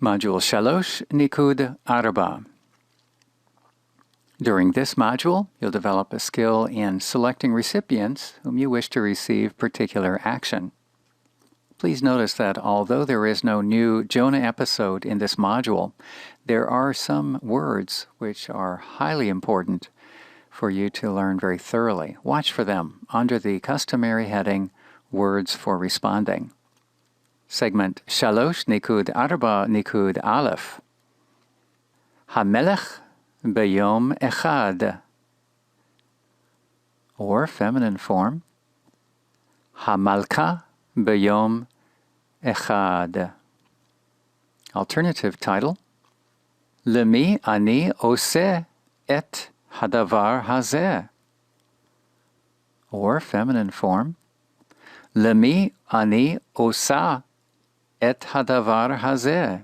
Module Shalosh Nikud Arba. During this module, you'll develop a skill in selecting recipients whom you wish to receive particular action. Please notice that although there is no new Jonah episode in this module, there are some words which are highly important for you to learn very thoroughly. Watch for them under the customary heading, Words for Responding. Segment Shalosh Nikud Arba Nikud alef. HaMelech B'yom Echad. Or feminine form, HaMalka B'yom Echad. Alternative title, Lemi ani oseh et hadavar hazeh. Or feminine form, Lemi ani osa et hadavar hazeh.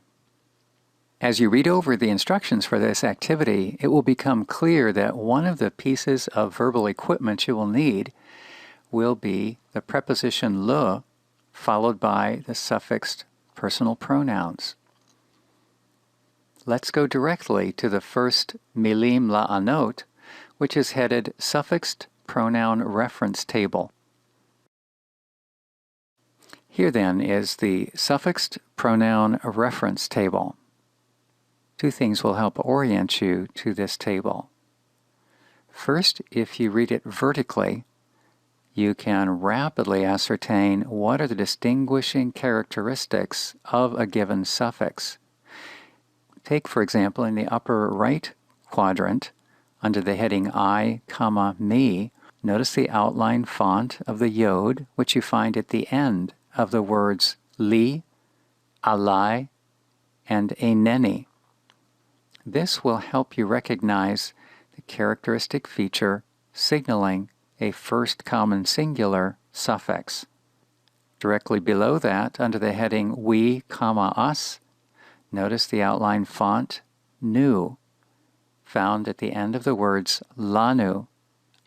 As you read over the instructions for this activity, it will become clear that one of the pieces of verbal equipment you will need will be the preposition le followed by the suffixed personal pronouns. Let's go directly to the first milim la'anot, which is headed Suffixed Pronoun Reference Table. Here then is the Suffixed Pronoun Reference Table. Two things will help orient you to this table. First, if you read it vertically, you can rapidly ascertain what are the distinguishing characteristics of a given suffix. Take, for example, in the upper right quadrant, under the heading I, me, notice the outline font of the yod, which you find at the end of the words li, alai, and eineni. This will help you recognize the characteristic feature signaling a first common singular suffix. Directly below that, under the heading we, us, notice the outline font nu, found at the end of the words lanu,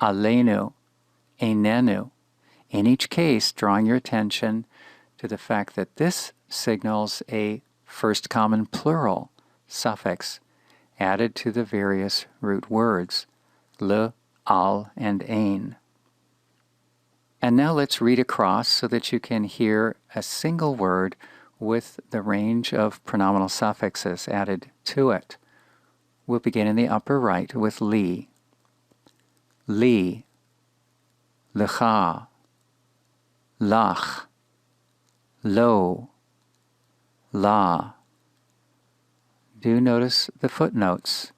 aleinu, einenu. In each case, drawing your attention to the fact that this signals a first common plural suffix added to the various root words, le, al, and ein. And now let's read across so that you can hear a single word with the range of pronominal suffixes added to it. We'll begin in the upper right with li. Li, lecha, lach, lo, la. Do notice the footnotes.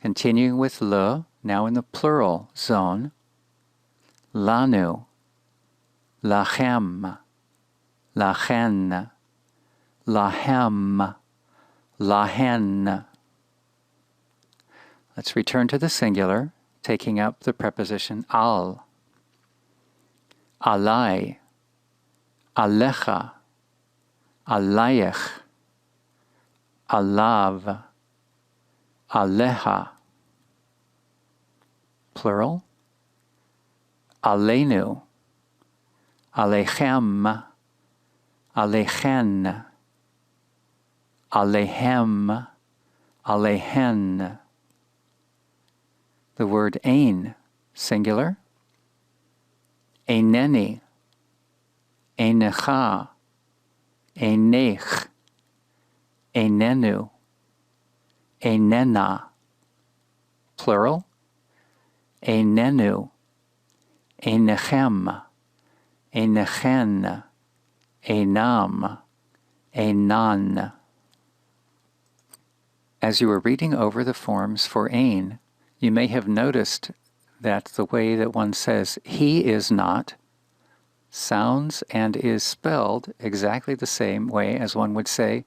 Continuing with le, now in the plural zone. Lanu, lachem, lachen, lahem, lahen. Let's return to the singular, taking up the preposition al. Alai, alecha, alayech, alav, aleha. Plural, aleinu, alechem, alechen, alehem, alehen. The word ein, singular, eineni, einecha, einech, einenu, einena. Plural, einenu, einechem, einechen, einam, einan. As you were reading over the forms for ein, you may have noticed that the way that one says he is not sounds and is spelled exactly the same way as one would say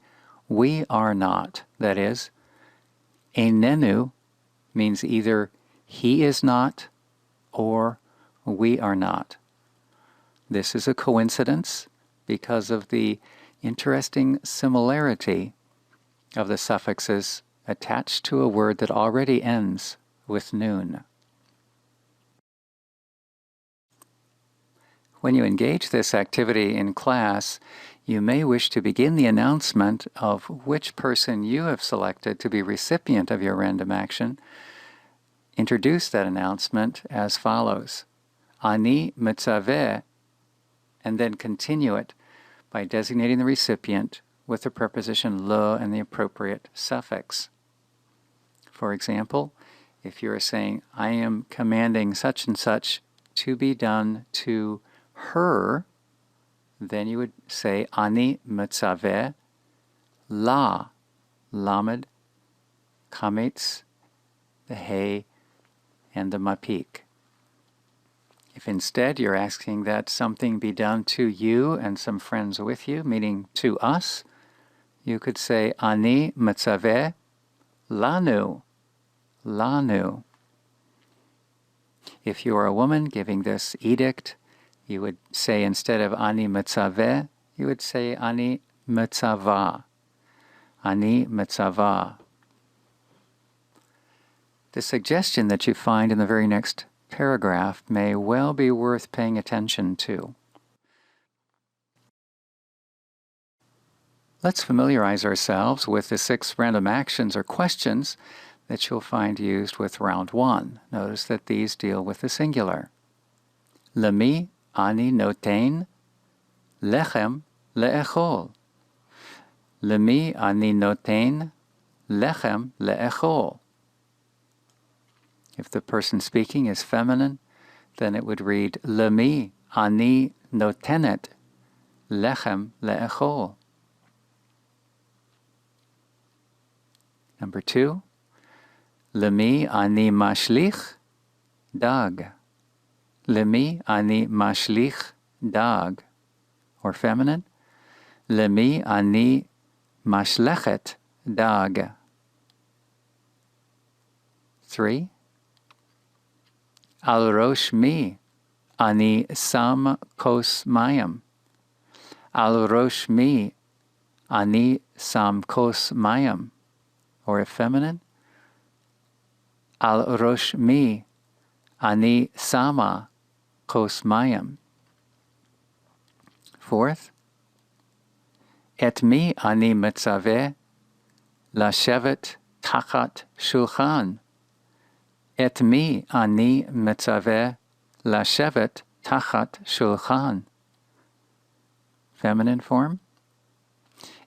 we are not. That is, einenu means either he is not or we are not. This is a coincidence because of the interesting similarity of the suffixes attached to a word that already ends with nun. When you engage this activity in class, You may wish to begin the announcement of which person you have selected to be recipient of your random action. Introduce that announcement as follows. Ani mitzaveh, and then continue it by designating the recipient with the preposition lo and the appropriate suffix. For example, if you are saying, I am commanding such and such to be done to her, then you would say, Ani mitzaveh la, lamed, kametz, the hay, and the mapik. If instead you're asking that something be done to you and some friends with you, meaning to us, you could say, Ani mitzaveh lanu, lanu. If you are a woman giving this edict, you would say instead of Ani mitzaveh, you would say Ani mitzavah. Ani mitzavah. The suggestion that you find in the very next paragraph may well be worth paying attention to. Let's familiarize ourselves with the 6 random actions or questions that you'll find used with round 1. Notice that these deal with the singular. Lemi ani notein lechem le'echol. Lemi ani notein lechem le'echol. If the person speaking is feminine, then it would read Lemi ani notenet lechem le'echol. Number 2, Lemi ani mashlich dag. Lemi ani mashlich dag. Or feminine, Lemi ani mashlechet dag. 3, Al rosh mi ani sam kos mayim. Al rosh mi ani sam kos mayim. Or if feminine, Al rosh mi ani sama kos mayim. 4th, Et mi ani mitzaveh lashevet tachat shulchan. Et mi ani mitzaveh lashevet tachat shulchan. Feminine form.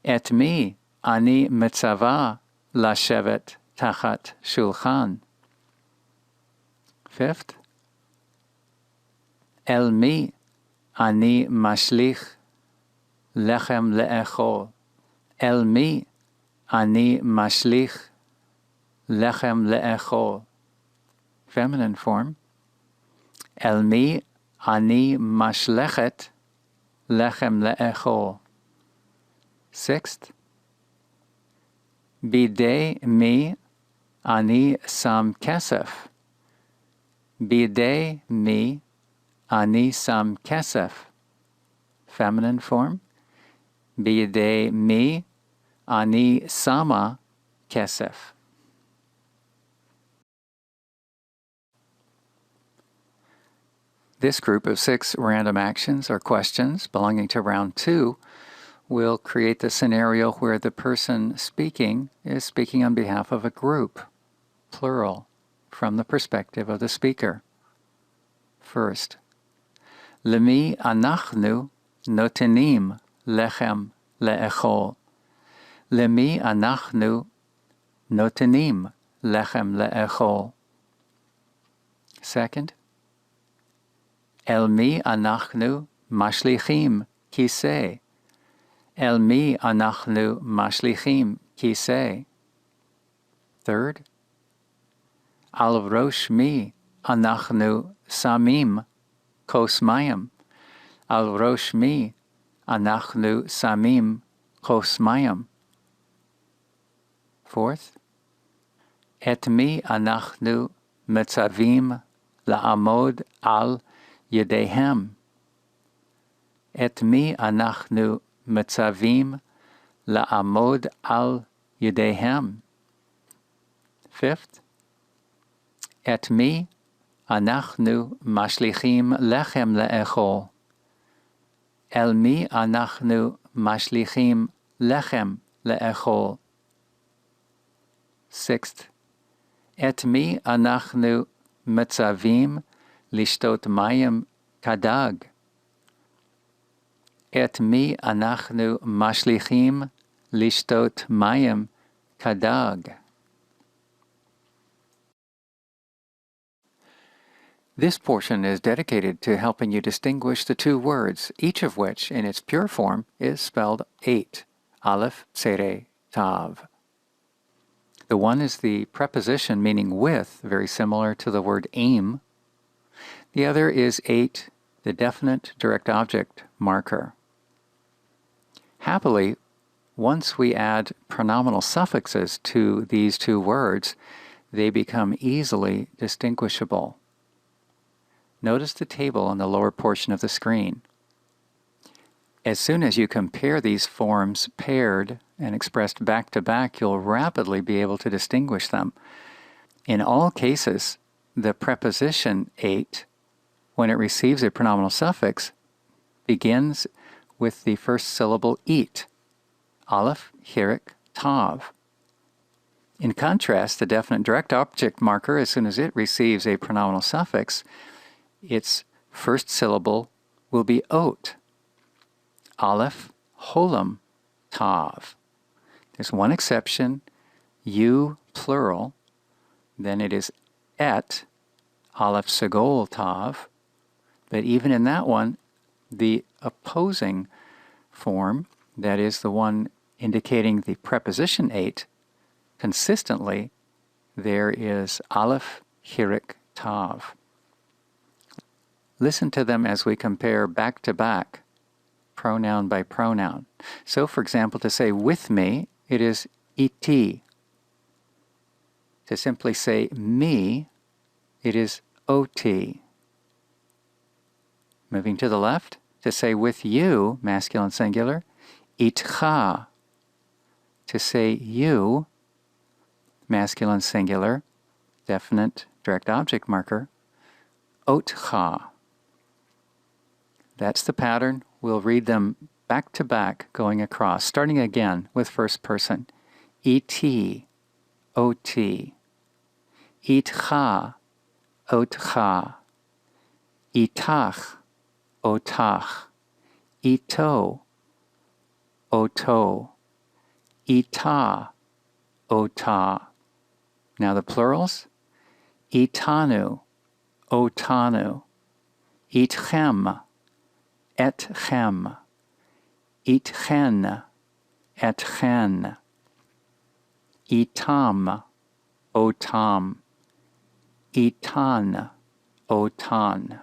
Et mi ani mitzavah lashevet tachat shulchan. 5th, El mi ani mashlich lechem le'echol. El mi ani mashlich lechem le'echol. Feminine form. El mi ani mashlechet lechem le'echol. 6th, Bidei mi ani sam kesef. Bidei mi ani sam kesef. Feminine form. Bidei mi ani sama kesef. This group of 6 random actions or questions belonging to round 2 will create the scenario where the person speaking is speaking on behalf of a group, plural, from the perspective of the speaker. First, Lemi anachnu notenim lechem le'echol. Lemi anachnu notenim lechem le'echol. Second, El mi anachnu mashlichim kiseh. El mi anachnu mashlichim kiseh. Third, Al rosh mi anachnu samim kos mayim. Al rosh mi anachnu samim kos mayim. Fourth, Et mi anachnu mitzavim la'amod al yedehem. Et mi anachnu mitzavim la'amod al yedehem. Fifth, Et mi anachnu mashlichim lechem le'echol. El mi anachnu mashlichim lechem le'echol. Sixth, et mi anachnu metzavim lishtot mayim kadag. Et mi anachnu mashlichim lishtot mayim kadag. This portion is dedicated to helping you distinguish the two words, each of which, in its pure form, is spelled 8, alef, tsere, tav. The one is the preposition meaning with, very similar to the word aim. The other is 8, the definite direct object marker. Happily, once we add pronominal suffixes to these two words, they become easily distinguishable. Notice the table on the lower portion of the screen. As soon as you compare these forms paired and expressed back to back, you'll rapidly be able to distinguish them. In all cases, the preposition 8, when it receives a pronominal suffix, begins with the first syllable eat, alef, hirik, tav. In contrast, the definite direct object marker, as soon as it receives a pronominal suffix, its first syllable will be ot, alef, holam, tav. There's one exception, you, plural, then it is et, alef, sagol, tav, but even in that one, the opposing form, that is the one indicating the preposition 8, consistently there is alef, hirik, tav. Listen to them as we compare back to back, pronoun by pronoun. So, for example, to say with me, it is iti. To simply say me, it is ot. Moving to the left, to say with you, masculine singular, itcha. To say you, masculine singular, definite direct object marker, otcha. That's the pattern. We'll read them back to back going across, starting again with first person. Iti, oti. Itcha, otcha. Itach, otach. Ito, oto. Ita, ota. Now the plurals. Itanu, otanu. Itchem, etchem, itchen, etchen, itam, otam, itan, otan.